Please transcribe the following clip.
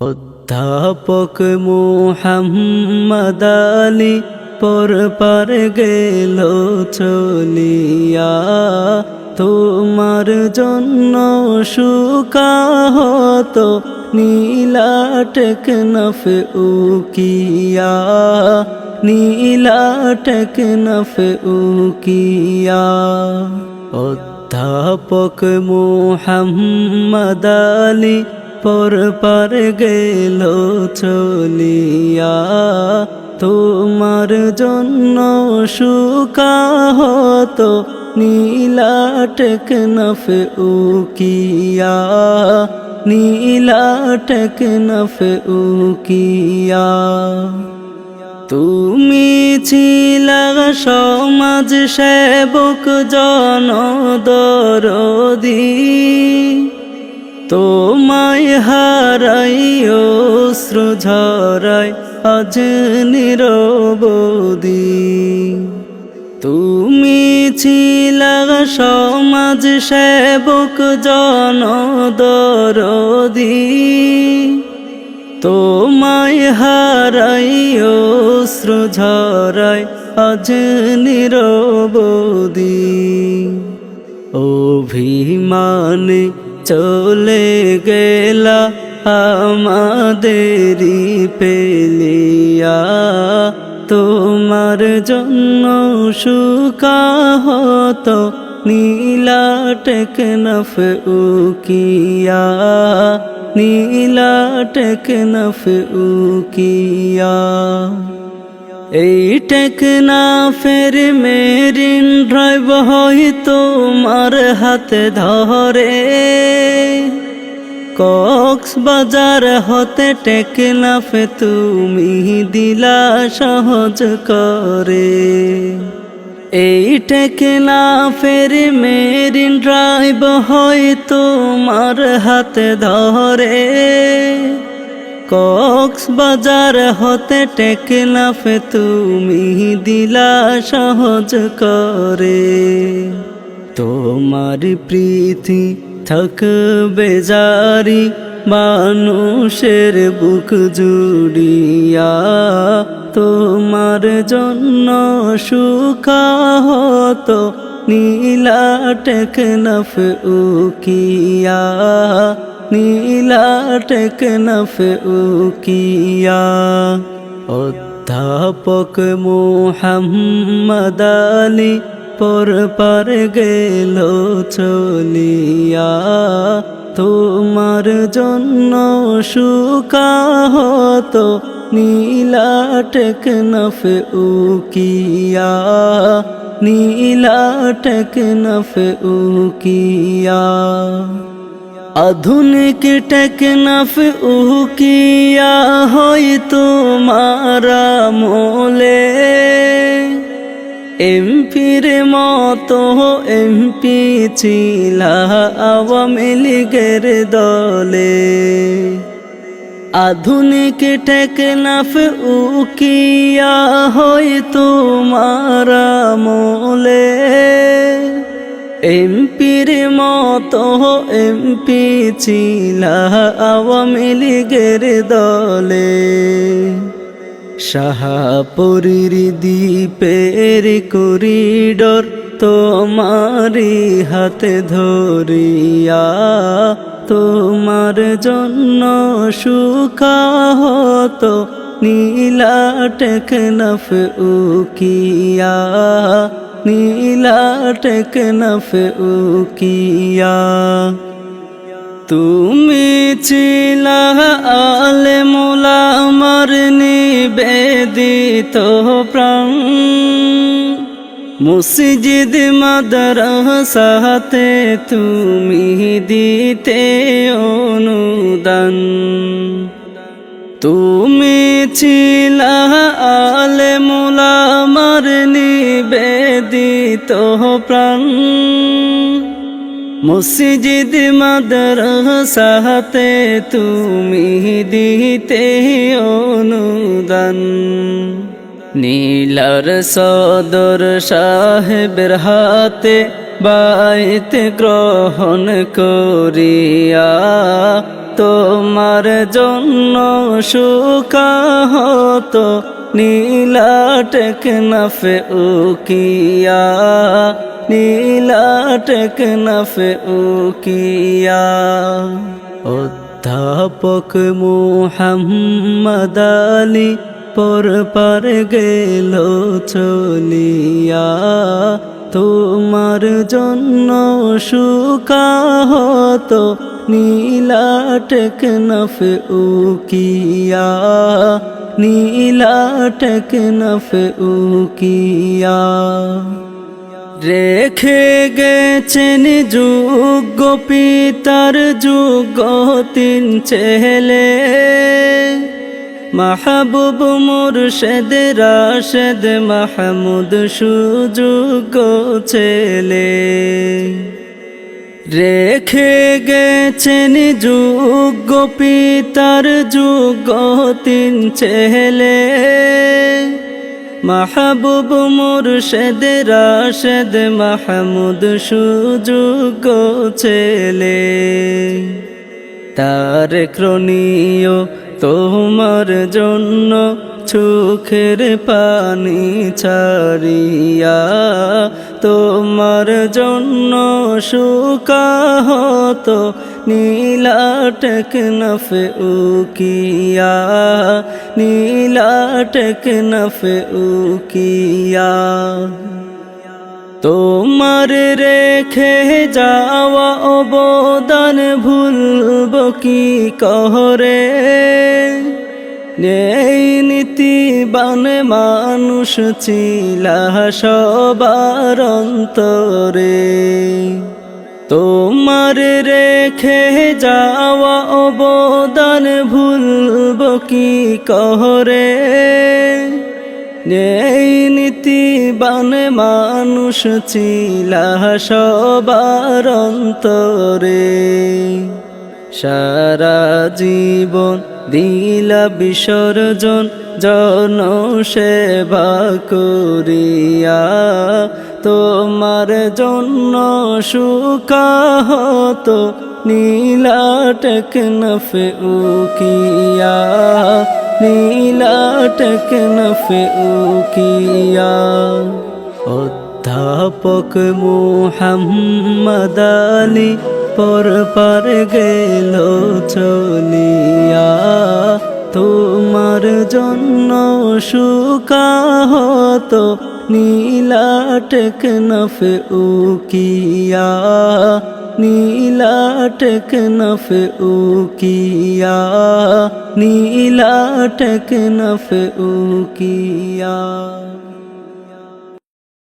অধ্যাপক মুহাম্মদ আলী পরপার গেল চলিয়া, তোমার জন্য সুকাহত নীলা টেকনাফ উকিয়া, নীলা টেকনাফ উকিয়া। অধ্যাপক মুহাম্মদ আলী পরপার গেল চলিয়া, তোমার জন্য সুকাহত নীলা টেকনাফ উকিয়া, নীলা টেকনাফ উকিয়া। তুমি ছিলা সমাজ সেবক জনদরদি, তোমায় হারাই অশ্রু ঝরাই আজ নিরবধি। তুমি ছিলা সমাজ সেবক জনদরদি, তোমায় হারাই অশ্রু ঝরাই আজ নিরবধি। অভিমানে চলে গেলা আমাদেরি পেলিয়া, তোমার জন্য সুকাহত নীলা টেকনাফ উকিয়া, নীলা টেকনাফ উকিয়া। এই টেকনাফের মেরিন ড্রাইভ হয় তোমার হাতে ধরে, কক্সবাজার হতে টেকনাফ তুমি দিলা সহজ করে। এই টেকনাফের মেরিন ড্রাইভ হয় তোমার হাতে ধরে, কক্সবাজার হতে টেকনাফ তুমি দিলা সহজ করে। তোমার প্রীতি থাকবে জারি মানুষের বুক জুড়িয়া, তোমার জন্য সুকাহত নীলা টেকনাফ উকিয়া, নীলা টেকনাফ উকিয়া। অধ্যাপক মুহাম্মদ আলী পরপার গেল চলিয়া, তোমার জন্য সুকাহত নীলা টেকনাফ উকিয়া, নীলা টেকনাফ উকিয়া। আধুনিক টেকনাফ উকিয়া হয় তোমার আমলে, এমপির মতো এমপি ছিলা আওয়ামী লীগের দলে। আধুনিক টেকনাফ উকিয়া হয় তোমার আমলে, এমপির মতো এমপি ছিলা আওয়ামী লীগের দলে। শাহপুরীর দ্বীপের করিডোর তোমারি হাতে ধরিয়া, তোমার জন্য সুকাহত নীলা টেকনাফ উকিয়া, নীলা টেকনাফ উকিয়া। তুমি ছিলা আলেম ওলামার নিবেদিত প্রাণ, মসজিদ মাদ্রাসাতে তুমি দিতে অনুদান। তুমি ছিলা আলেম ওলামার নিবেদিত প্রাণ, মসজিদ মাদ্রাসাতে তুমি দিতে অনুদান। নীলার সদর সাহেবের হাতে বাইত গ্রহণ করিয়া তোমার জন্য সুকাহত নীলা টেকনাফে উকিয়া, নীলা টেকনাফে উকিয়া। অধ্যাপক মুহাম্মদ আলী পরপার গেল চলিয়া, তোমার জন্য সুকাহত নীলা টেকনাফে উকিয়া, নীলা টেকনাফে উকিয়া। রেখে গেছেন যোগ্য পিতার যোগ্য তিন ছেলে, মাহবুব মুর্শেদ রাশেদ মাহমুদ সুযোগ্য ছেলে। রেখে গেছেন যোগ্য পিতার যোগ্য তিন ছেলে, মাহবুব মুর্শেদ রাশেদ মাহমুদ সুযোগ্য ছেলে। তার ক্রণীয় তোমার জন্য চোখের পানি ছাড়িয়া, তোমার জন্য সুকাহত নীলা টেকনাফে উকিয়া, নীলা টেকনাফে উকিয়া। তোমার রেখে যাওয়া অবদান ভুলব কি করে, নেই নীতিবান মানুষ ছিলা সবার অন্তরে। তোমার রেখে যাওয়া অবদান ভুলব কি করে, নেই নীতিবান মানুষ ছিলা সবার অন্তরে। সারা জীবন দিলা বিসর্জন জনসেবা করিয়া, তোমার জন্য সুকাহত নীলা টেকনাফে উকিয়া, নীলা টেকনাফে উকিয়া। অধ্যাপক মুহাম্মদ আলী পরপার গেল চলিয়া, তোমার জন্য সুকাহত নীলা টেকনাফে উকিয়া, নীলা টেকনাফে উকিয়া, নীলা টেকনাফে উকিয়া।